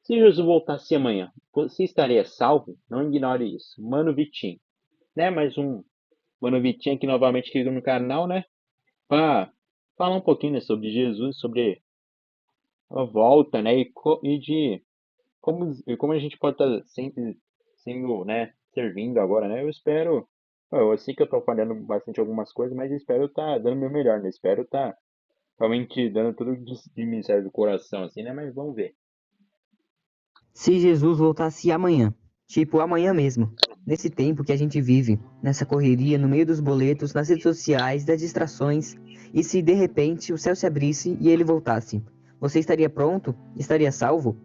Se Jesus voltasse amanhã, você estaria salvo? Não ignore isso. Mano Vitinho, né? Mais um Mano Vitinho aqui novamente aqui no canal, né? Para falar um pouquinho, né, sobre Jesus, sobre a volta, né? E de como a gente pode estar sempre sendo, né? Servindo agora, né? Eu espero. Eu sei que eu tô falhando bastante algumas coisas, mas espero estar dando o meu melhor, né? Espero estar realmente dando tudo de mim, sério, do coração, assim, né? Mas vamos ver. Se Jesus voltasse amanhã, tipo amanhã mesmo, nesse tempo que a gente vive, nessa correria, no meio dos boletos, nas redes sociais, das distrações, e se de repente o céu se abrisse e ele voltasse, você estaria pronto? Estaria salvo?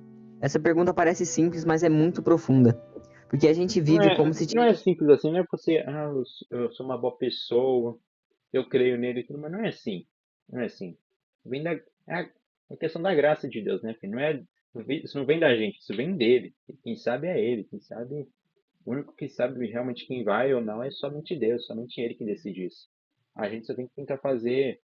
Essa pergunta parece simples, mas é muito profunda, porque a gente Não vive como é, se não é simples assim, não é você, eu sou uma boa pessoa, eu creio nele e tudo, mas não é assim. Não é assim. Vem da, é a questão da graça de Deus, né, filho? Isso não vem da gente, isso vem dele. E quem sabe é ele, quem sabe, o único que sabe realmente quem vai ou não é somente Deus, somente ele que decide isso. A gente só tem que tentar fazer,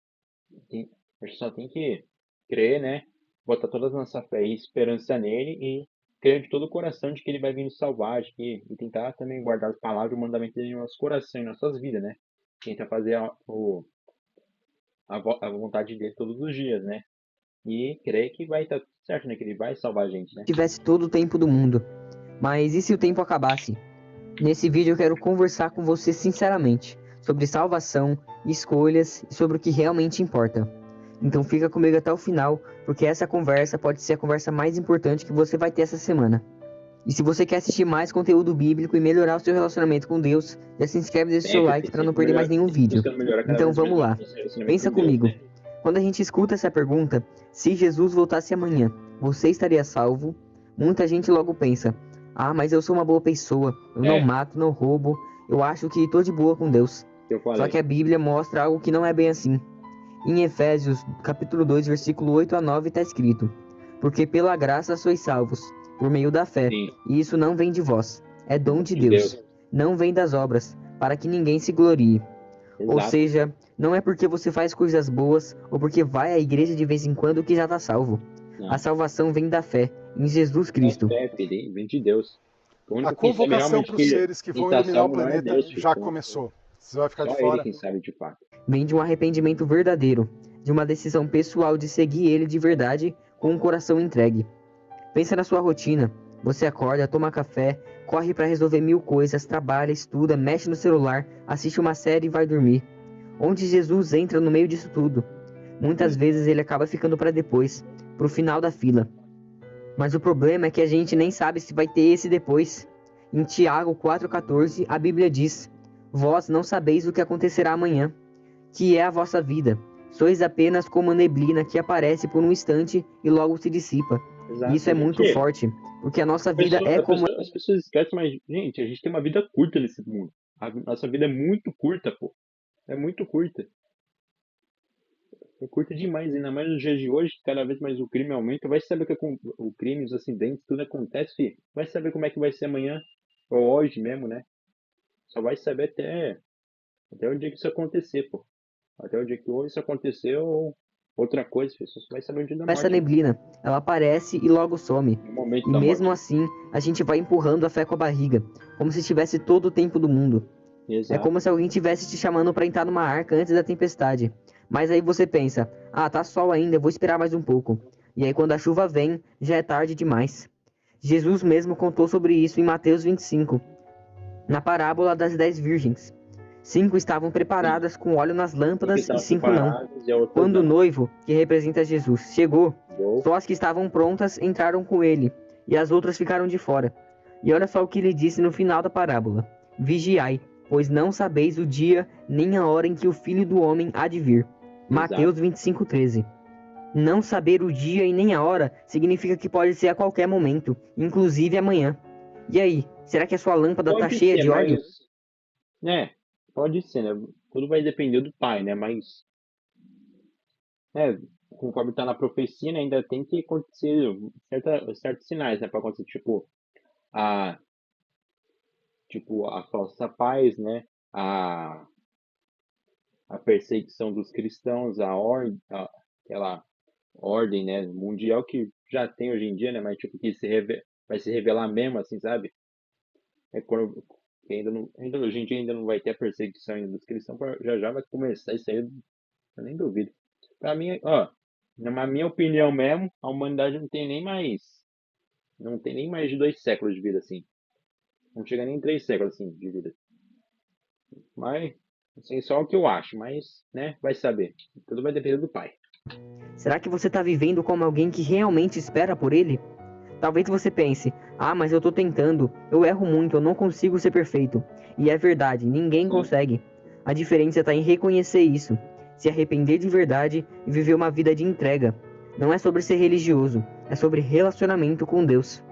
a gente só tem que crer, né? Botar toda a nossa fé e esperança nele e crer de todo o coração de que ele vai vir nos salvar, e tentar também guardar as palavras e o mandamento dele no nosso coração e nas nossas vidas, né? Tentar fazer a vontade dele todos os dias, né? E crer que vai estar tudo certo, né? Que ele vai salvar a gente, né? tivesse todo o tempo do mundo. Mas e se o tempo acabasse? Nesse vídeo eu quero conversar com você sinceramente sobre salvação, escolhas e sobre o que realmente importa. Então fica comigo até o final, porque essa conversa pode ser a conversa mais importante que você vai ter essa semana. E se você quer assistir mais conteúdo bíblico e melhorar o seu relacionamento com Deus, já se inscreve e deixa o seu Sempre, like filho, para não sempre perder mais melhor, nenhum sempre vídeo. buscando melhorar cada Então vez mais vamos lá. nosso relacionamento Pensa com Deus, comigo. né? Quando a gente escuta essa pergunta, se Jesus voltasse amanhã, você estaria salvo? Muita gente logo pensa: ah, mas eu sou uma boa pessoa, eu não É, mato, não roubo, eu acho que tô de boa com Deus. que eu Só que falei. a Bíblia mostra algo que não é bem assim. Em Efésios, capítulo 2, versículo 8 a 9, está escrito: porque pela graça sois salvos, por meio da fé, Sim, e isso não vem de vós, é dom de de Deus. Deus, não vem das obras, para que ninguém se glorie. Ou Exato. seja, não é porque você faz coisas boas ou porque vai à igreja de vez em quando que já está salvo. A Não. salvação vem da fé, em Jesus É Cristo. fé, filho, vem de Deus. O A único que sabe convocação realmente para os que seres que quem vão tá iluminar o salvo não é planeta Deus, filho. já começou. Você vai ficar de Só ele fora? quem sabe de fato. Vem de um arrependimento verdadeiro, de uma decisão pessoal de seguir Ele de verdade com um coração entregue. Pensa na sua rotina. Você acorda, toma café, corre para resolver mil coisas, trabalha, estuda, mexe no celular, assiste uma série e vai dormir. Onde Jesus entra no meio disso tudo? Muitas Sim, vezes ele acaba ficando para depois, pro final da fila. Mas o problema é que a gente nem sabe se vai ter esse depois. Em Tiago 4,14, a Bíblia diz: vós não sabeis o que acontecerá amanhã, que é a vossa vida. Sois apenas como a neblina que aparece por um instante e logo se dissipa. E isso exato. é A muito gente, forte, porque a nossa vida é como as pessoas esquecem, mas, gente, a gente tem uma vida curta nesse mundo. A nossa vida é muito curta, pô. É muito curta. É curta demais, ainda mais nos dias de hoje, que cada vez mais o crime aumenta. Vai saber o crime, os acidentes, tudo acontece, filho. Vai saber como é que vai ser amanhã, ou hoje mesmo, né? Só vai saber até o dia que isso acontecer, pô. Até o dia que ou isso aconteceu ou outra coisa, filho. Você só vai saber o dia da essa morte, né? neblina. Ela aparece e logo some. No momento E da mesmo morte. assim, a gente vai empurrando a fé com a barriga, como se tivesse todo o tempo do mundo. É como Exato. se alguém estivesse te chamando para entrar numa arca antes da tempestade. Mas aí você pensa: ah, tá sol ainda, vou esperar mais um pouco. E aí quando a chuva vem, já é tarde demais. Jesus mesmo contou sobre isso em Mateus 25, na parábola das 10 virgens. 5 estavam Sim. preparadas com óleo nas Cinco lâmpadas e estavam 5 não. preparados e a outras Quando o não. noivo, que representa Jesus, chegou, Chegou. só as que estavam prontas entraram com ele, e as outras ficaram de fora. E olha só o que ele disse no final da parábola: vigiai, pois não sabeis o dia nem a hora em que o Filho do Homem há de vir. Exato. Mateus 25:13. Não saber o dia e nem a hora significa que pode ser a qualquer momento, inclusive amanhã. E aí, será que a sua lâmpada tá Pode cheia ser, de óleo? mas. É, pode ser, né? Tudo vai depender do pai, né? Mas. É, conforme tá na profecia, né, ainda tem que acontecer certos sinais, né? Pra acontecer, a, a falsa paz, né? A, a perseguição dos cristãos, aquela ordem, né, mundial que já tem hoje em dia, né? Mas tipo, vai se revelar mesmo, assim, sabe? É quando que ainda hoje em dia ainda não vai ter a perseguição ainda dos cristãos, já já vai começar isso aí, eu nem duvido. Pra mim, ó, na minha opinião mesmo, a humanidade não tem nem mais de 2 séculos de vida, assim. Não chega nem em 3 séculos, assim, de vida. Mas, assim, só o que eu acho, mas, né, vai saber. Tudo vai depender do pai. Será que você está vivendo como alguém que realmente espera por ele? Talvez você pense, ah, mas eu tô tentando, eu erro muito, eu não consigo ser perfeito. E é verdade, ninguém Sim, consegue. A diferença está em reconhecer isso, se arrepender de verdade e viver uma vida de entrega. Não é sobre ser religioso, é sobre relacionamento com Deus.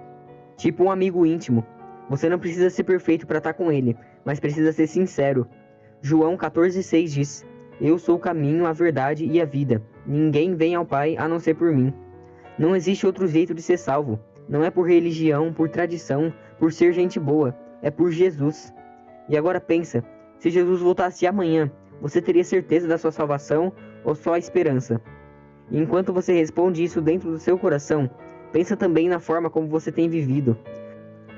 Tipo um amigo íntimo. Você não precisa ser perfeito para estar com ele, mas precisa ser sincero. João 14,6 diz: Eu sou o caminho, a verdade e a vida. Ninguém vem ao Pai a não ser por mim. Não existe outro jeito de ser salvo. Não é por religião, por tradição, por ser gente boa. É por Jesus. E agora pensa, se Jesus voltasse amanhã, você teria certeza da sua salvação ou só a esperança? E enquanto você responde isso dentro do seu coração, pensa também na forma como você tem vivido.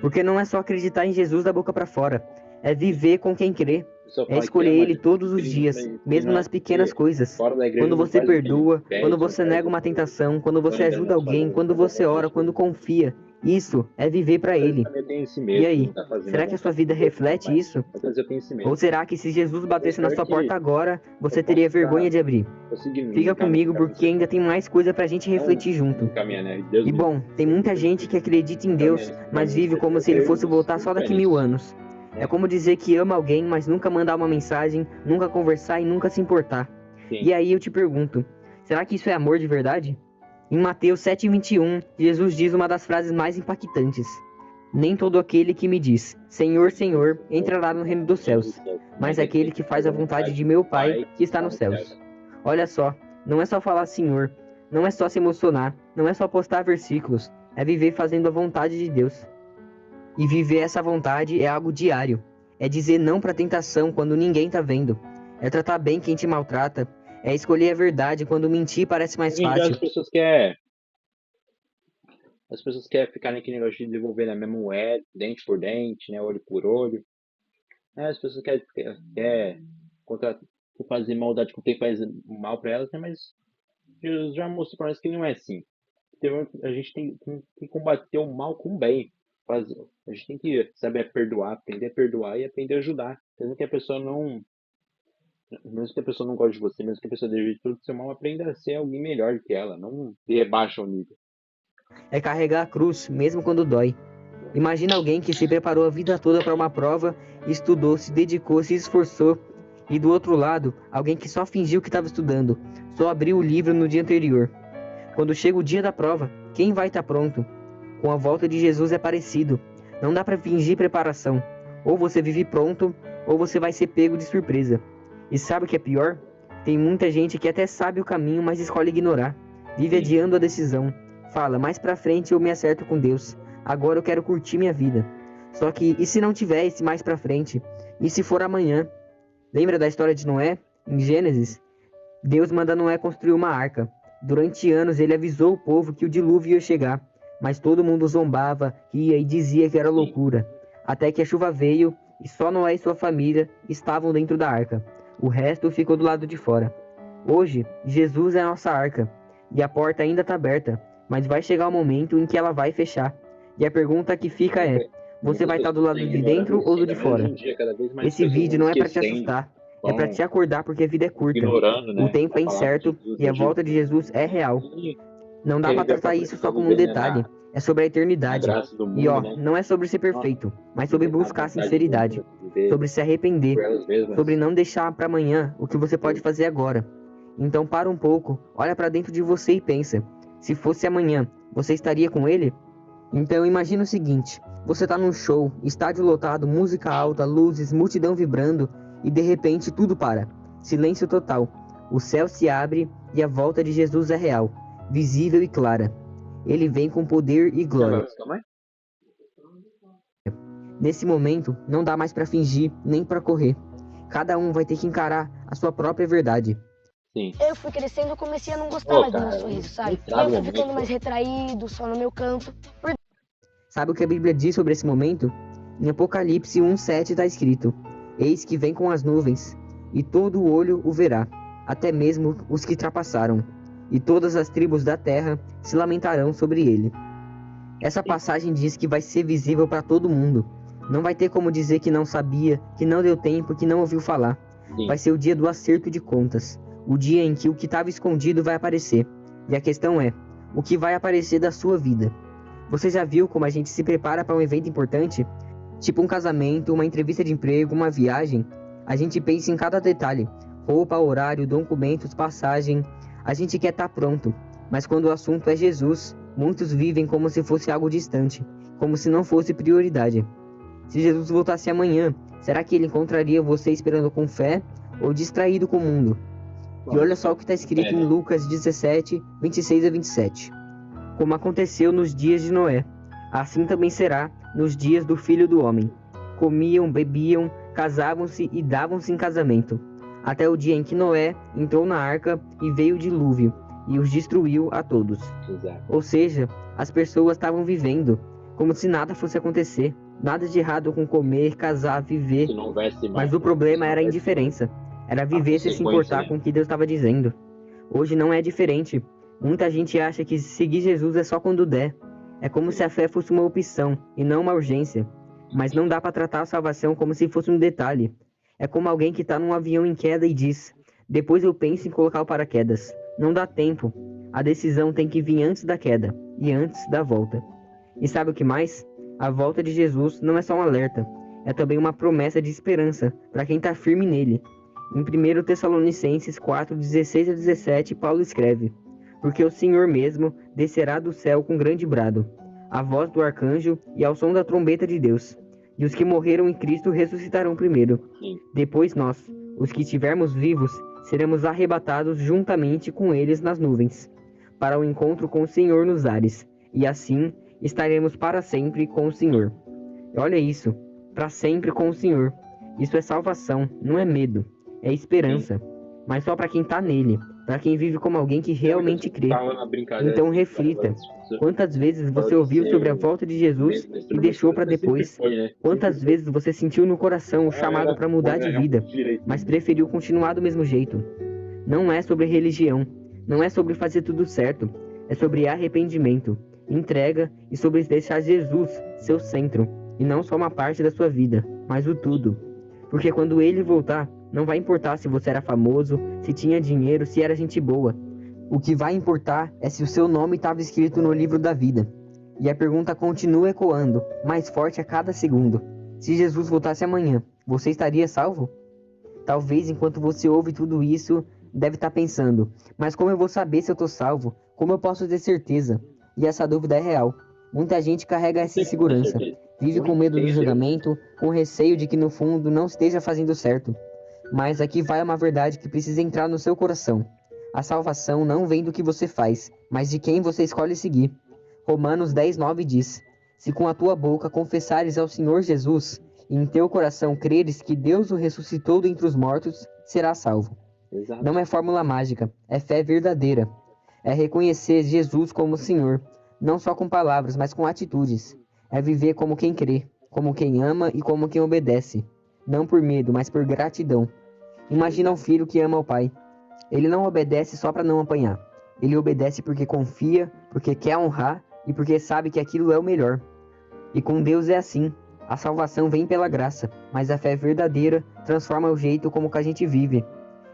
Porque não é só acreditar em Jesus da boca para fora, é viver com quem crê. a pessoa É fala que escolher ama ele Jesus todos em os Cristo, dias, mas que mesmo nas pequenas coisas. fora da igreja Quando não você faz o que ele perdoa, quando pede, não você faz nega o uma que tentação, quando não você entra ajuda nas alguém, quando nas você ora, vontades de quando Deus. confia. Isso é viver para Às vezes ele. também eu tenho esse E medo de não aí, estar fazendo a será que a sua vontade vida de Deus, né? reflete Mas isso? às vezes eu tenho esse Ou medo. será que se Jesus Eu batesse na espero sua que porta agora, eu você teria possa vergonha de abrir? conseguir me Fica comigo encaminhar para porque ser ainda bom. tem mais coisa pra gente Não refletir me junto. encaminhar, né? Deus E me bom, tem muita gente que acredita em encaminhar Deus, nesse mas caminho de vive ser como se ele perfeito, fosse mas voltar não só fé daqui 1000 nisso, anos. É né? como dizer que ama alguém, mas nunca mandar uma mensagem, nunca conversar e nunca se importar. Sim. E aí eu te pergunto, será que isso é amor de verdade? Em Mateus 7,21, Jesus diz uma das frases mais impactantes: Nem todo aquele que me diz, Senhor, Senhor, entrará no reino dos céus, mas aquele que faz a vontade de meu Pai que está nos céus. Olha só, não é só falar Senhor, não é só se emocionar, não é só postar versículos, é viver fazendo a vontade de Deus. E viver essa vontade é algo diário. É dizer não para a tentação quando ninguém tá vendo. É tratar bem quem te maltrata. É escolher a verdade quando mentir parece mais Hoje em dia fácil. as pessoas querem ficar naquele negócio de devolver na mesma moeda, dente por dente, né? Olho por olho. Né? As pessoas querem contra, fazer maldade com quem faz mal para elas, né? Mas Jesus já mostrou para nós que não é assim. A gente tem que combater o mal com o bem. A gente tem que saber perdoar, aprender a perdoar e aprender a ajudar. Mesmo que a pessoa não goste de você, mesmo que a pessoa deseje tudo do seu mal, aprenda a ser alguém melhor que ela, não rebaixa o nível. É carregar a cruz, mesmo quando dói. Imagina alguém que se preparou a vida toda para uma prova, estudou, se dedicou, se esforçou, e do outro lado, alguém que só fingiu que estava estudando, só abriu o livro no dia anterior. Quando chega o dia da prova, quem vai estar pronto? Com a volta de Jesus é parecido. Não dá para fingir preparação. Ou você vive pronto, ou você vai ser pego de surpresa. E sabe o que é pior? Tem muita gente que até sabe o caminho, mas escolhe ignorar. Vive Sim. adiando a decisão. Fala, mais pra frente eu me acerto com Deus. Agora eu quero curtir minha vida. Só que, e se não tiver esse mais pra frente? E se for amanhã? Lembra da história de Noé? Em Gênesis? Deus manda Noé construir uma arca. Durante anos ele avisou o povo que o dilúvio ia chegar, mas todo mundo zombava, ria e dizia que era Sim. loucura. Até que a chuva veio e só Noé e sua família estavam dentro da arca. O resto ficou do lado de fora. Hoje, Jesus é a nossa arca e a porta ainda está aberta, mas vai chegar o momento em que ela vai fechar. E a pergunta que fica é: você Muitas vai estar do pessoas estão lado de ignorando dentro isso, ou do de ainda mais hoje fora? em dia, cada vez mais Esse pessoas vídeo vão não é para te esquecendo, assustar, é para vão te acordar porque a vida é curta. ignorando, O né, tempo a é palavra de incerto Jesus, e a né, volta de Jesus é real. e Não dá quer para viver a tratar própria isso vida, só como um viver, né, detalhe. É sobre a na eternidade. graça do E mundo, ó, né, não é sobre ser nossa, perfeito, mas sobre viver na buscar vontade de sinceridade, Deus, viver sobre se arrepender, por elas mesmas. sobre não deixar para amanhã o que você pode fazer agora. Então para um pouco, olha para dentro de você e pensa: se fosse amanhã, você estaria com ele? Então imagina o seguinte: você tá num show, estádio lotado, música alta, luzes, multidão vibrando e de repente tudo para. Silêncio total. O céu se abre e a volta de Jesus é real, visível e clara. Ele vem com poder e Você vai glória. buscar mais? Nesse momento, não dá mais para fingir nem para correr. Cada um vai ter que encarar a sua própria verdade. sim. Eu fui crescendo, eu comecei a não gostar Ô, mais do meu cara, sorriso, não sabe? E aí estraga eu o fui ficando momento, mais pô. retraído, só no meu canto. Sabe o que a Bíblia diz sobre esse momento? Em Apocalipse 1:7 está escrito: Eis que vem com as nuvens, e todo o olho o verá, até mesmo os que trapassaram, e todas as tribos da terra se lamentarão sobre ele. Essa Sim, passagem diz que vai ser visível para todo mundo. Não vai ter como dizer que não sabia, que não deu tempo, que não ouviu falar. Vai sim, ser o dia do acerto de contas, o dia em que o que estava escondido vai aparecer. E a questão é, o que vai aparecer da sua vida? Você já viu como a gente se prepara para um evento importante? Tipo um casamento, uma entrevista de emprego, uma viagem? A gente pensa em cada detalhe: roupa, horário, documentos, passagem. A gente quer estar pronto. Mas quando o assunto é Jesus, muitos vivem como se fosse algo distante, como se não fosse prioridade. Se Jesus voltasse amanhã, será que ele encontraria você esperando com fé ou distraído com o mundo? E olha só o que está escrito em né? Lucas 17:26-27. Como aconteceu nos dias de Noé, assim também será nos dias do Filho do Homem. Comiam, bebiam, casavam-se e davam-se em casamento, até o dia em que Noé entrou na arca e veio o dilúvio, e os destruiu a todos. Exato. Ou seja, as pessoas estavam vivendo como se nada fosse acontecer, nada de errado com comer, casar, viver, Se não houvesse mas mais, o problema se não era a houvesse indiferença, era a viver sem se consequência, importar né? com o que Deus estava dizendo. Hoje não é diferente. Muita gente acha que seguir Jesus é só quando der. É como se a fé fosse uma opção e não uma urgência. Mas não dá para tratar a salvação como se fosse um detalhe. É como alguém que está num avião em queda e diz: depois eu penso em colocar o paraquedas. Não dá tempo. A decisão tem que vir antes da queda e antes da volta. E sabe o que mais? A volta de Jesus não é só um alerta, é também uma promessa de esperança para quem está firme nele. Em 1 Tessalonicenses 4:16-17, Paulo escreve: Porque o Senhor mesmo descerá do céu com grande brado, a voz do arcanjo e ao som da trombeta de Deus. E os que morreram em Cristo ressuscitarão primeiro. Sim, Depois nós, os que estivermos vivos, seremos arrebatados juntamente com eles nas nuvens, para o encontro com o Senhor nos ares, e assim estaremos para sempre com o Senhor. Olha isso, para sempre com o Senhor. Isso é salvação, não é medo, é sim. esperança, mas só para quem está nele, para quem vive como alguém que Tem muita realmente gente que crê. fala na brincadeira Então assim, reflita, quantas vezes você pode ouviu sobre a ser volta de Jesus e extremamente deixou para esperança, sempre depois? foi, né? Sempre Quantas foi. vezes você sentiu no coração o chamado para mudar de vida, Realmente direitinho mas mesmo. preferiu continuar do mesmo jeito? Não é sobre religião, não é sobre fazer tudo certo, é sobre arrependimento, entrega e sobre deixar Jesus seu centro, e não só uma parte da sua vida, mas o tudo. Porque quando ele voltar, não vai importar se você era famoso, se tinha dinheiro, se era gente boa. O que vai importar é se o seu nome estava escrito no livro da vida. E a pergunta continua ecoando, mais forte a cada segundo. Se Jesus voltasse amanhã, você estaria salvo? Talvez enquanto você ouve tudo isso, deve estar pensando: mas como eu vou saber se eu estou salvo? Como eu posso ter certeza? E essa dúvida é real. Muita gente carrega Não essa tem como ter insegurança. certeza. Vive O com único que medo do tem é Deus. julgamento, com receio de que no fundo não esteja fazendo certo. Mas aqui vai uma verdade que precisa entrar no seu coração. A salvação não vem do que você faz, mas de quem você escolhe seguir. Romanos 10:9 diz: Se com a tua boca confessares ao Senhor Jesus, e em teu coração creres que Deus o ressuscitou dentre os mortos, serás salvo. Exato. Não é fórmula mágica, é fé verdadeira. É reconhecer Jesus como Senhor, não só com palavras, mas com atitudes. É viver como quem crê, como quem ama e como quem obedece. Não por medo, mas por gratidão. Imagina um Exato. filho que ama o pai. Ele não obedece só para não apanhar. Ele obedece porque confia, porque quer honrar e porque sabe que aquilo é o melhor. E com Deus é assim. A salvação vem pela graça, mas a fé verdadeira transforma o jeito como que a gente vive.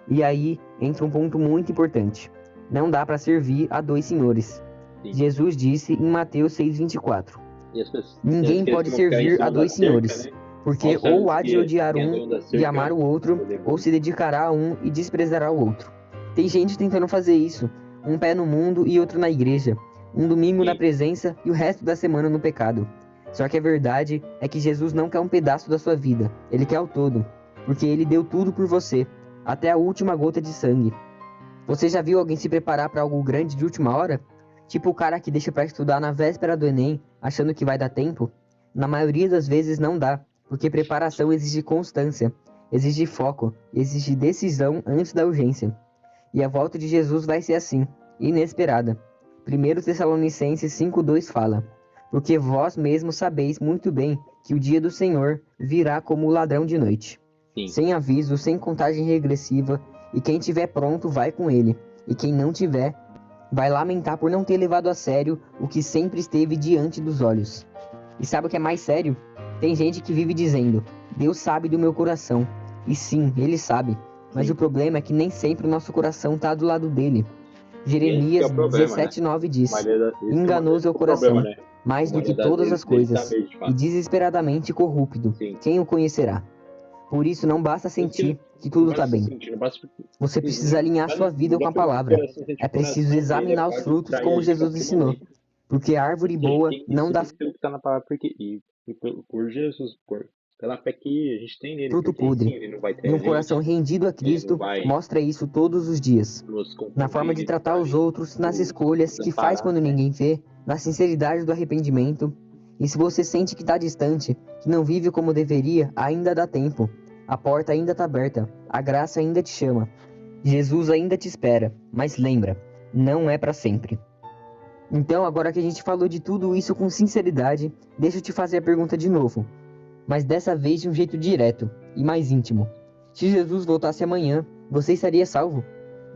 E aí entra um ponto muito importante. Não dá para servir a dois senhores. Sim. Jesus disse em Mateus 6:24: E as pessoas, tem Ninguém aqueles pode que vão ficar em servir a cima da dois cerca, senhores, né? porque Achando ou há de odiar que é um dono da e cerca amar o outro, é o ou demônio. se dedicará a um e desprezará o outro. Tem gente tentando fazer isso, um pé no mundo e outro na igreja, um domingo na Sim. presença e o resto da semana no pecado. Só que a verdade é que Jesus não quer um pedaço da sua vida, ele quer o todo, porque ele deu tudo por você, até a última gota de sangue. Você já viu alguém se preparar para algo grande de última hora? Tipo o cara que deixa para estudar na véspera do Enem, achando que vai dar tempo? Na maioria das vezes não dá, porque preparação exige constância, exige foco, exige decisão antes da urgência. E a volta de Jesus vai ser assim, inesperada. 1 Tessalonicenses 5:2 fala: Porque vós mesmos sabeis muito bem que o dia do Senhor virá como o ladrão de noite. Sim. Sem aviso, sem contagem regressiva, e quem tiver pronto vai com ele, e quem não tiver, vai lamentar por não ter levado a sério o que sempre esteve diante dos olhos. E sabe o que é mais sério? Tem gente que vive dizendo: Deus sabe do meu coração. E sim, Ele sabe. Mas Sim. o problema é que nem sempre o nosso coração está do lado dele. Esse que Jeremias é o problema, 17:9 diz: esse Enganoso é o coração, problema, né? mais A do que maioria das todas vezes as ele coisas, sabe de e fato. desesperadamente corrupto. Sim. Quem o conhecerá? Por isso não basta Por isso que sentir que não tudo basta está bem. sentir, não basta Você precisa alinhar sua vida não com dá a pra palavra. coração sentir É o preciso coração, ele examinar os pode frutos trair a como gente a Jesus qualquer ensinou. momento. Porque a árvore A gente boa tem que não dá seguir tudo que tá na palavra por Jesus, pela fé que a gente tem nele, fruto porque sim, podre. ele não vai E ter um a gente, coração rendido a ele não Cristo vai mostra isso todos os dias. nos Na forma confundir, de ele não tratar os vai outros, nas nos escolhas que faz desamparar, quando né? ninguém vê, na sinceridade do arrependimento. E se você sente que está distante, que não vive como deveria, ainda dá tempo. A porta ainda está aberta, a graça ainda te chama. Jesus ainda te espera, mas lembra, não é para sempre. Então, agora que a gente falou de tudo isso com sinceridade, deixa eu te fazer a pergunta de novo, mas dessa vez de um jeito direto e mais íntimo. Se Jesus voltasse amanhã, você estaria salvo?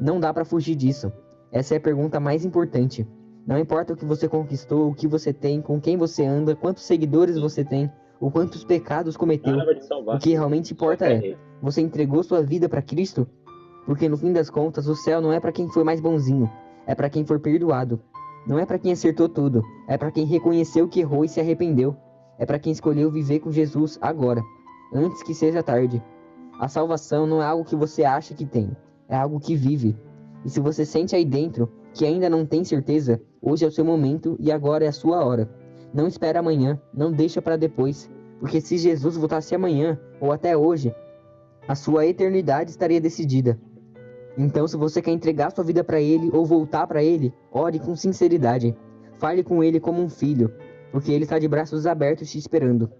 Não dá para fugir disso. Essa é a pergunta mais importante. Não importa o que você conquistou, o que você tem, com quem você anda, quantos seguidores você tem, ou quantos pecados cometeu. Nada vai te O salvar, que realmente só importa fé é: nele. você entregou sua vida para Cristo? Porque no fim das contas, o céu não é para quem foi mais bonzinho, é para quem for perdoado. Não é para quem acertou tudo, é para quem reconheceu que errou e se arrependeu. É para quem escolheu viver com Jesus agora, antes que seja tarde. A salvação não é algo que você acha que tem, é algo que vive. E se você sente aí dentro que ainda não tem certeza, hoje é o seu momento e agora é a sua hora. Não espera amanhã, não deixa para depois, porque se Jesus voltasse amanhã ou até hoje, a sua eternidade estaria decidida. Então, se você quer entregar sua vida para Ele ou voltar para Ele, ore com sinceridade. Fale com Ele como um filho, porque Ele está de braços abertos te esperando.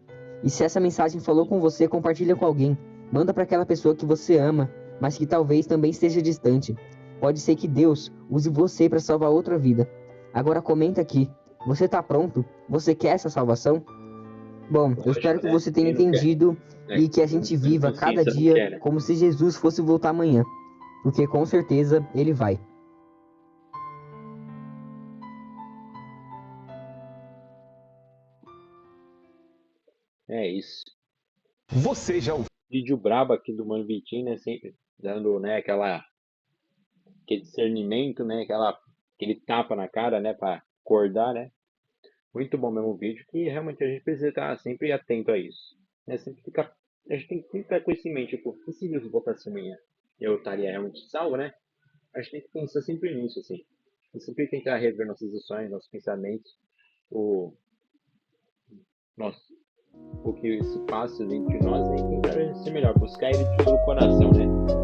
E se essa mensagem falou com você, compartilha com alguém. Manda para aquela pessoa que você ama, mas que talvez também esteja distante. Pode ser que Deus use você para salvar outra vida. Agora comenta aqui. Você está pronto? Você quer essa salvação? Bom, eu espero Lógico, que né? você tenha Quem não quer? entendido É, e que a gente com viva cada consciência não dia quer, né? como se Jesus fosse voltar amanhã. Porque com certeza Ele vai. É isso. Você já ouviu Vídeo brabo aqui do Mano Vitinho, né? Sempre dando, né, aquele discernimento, né? Aquele tapa na cara, né? Pra acordar, né? Muito bom mesmo o vídeo, que realmente a gente precisa estar sempre atento a isso. Né? A gente tem que sempre estar com isso em mente, tipo, e se Deus voltasse amanhã? Eu estaria realmente salvo, né? A gente tem que pensar sempre nisso, assim. E sempre tentar rever nossas ações, nossos pensamentos, o, nosso, o que se passa dentro de nós, né? E tentar ser melhor, buscar ele de todo o coração, né?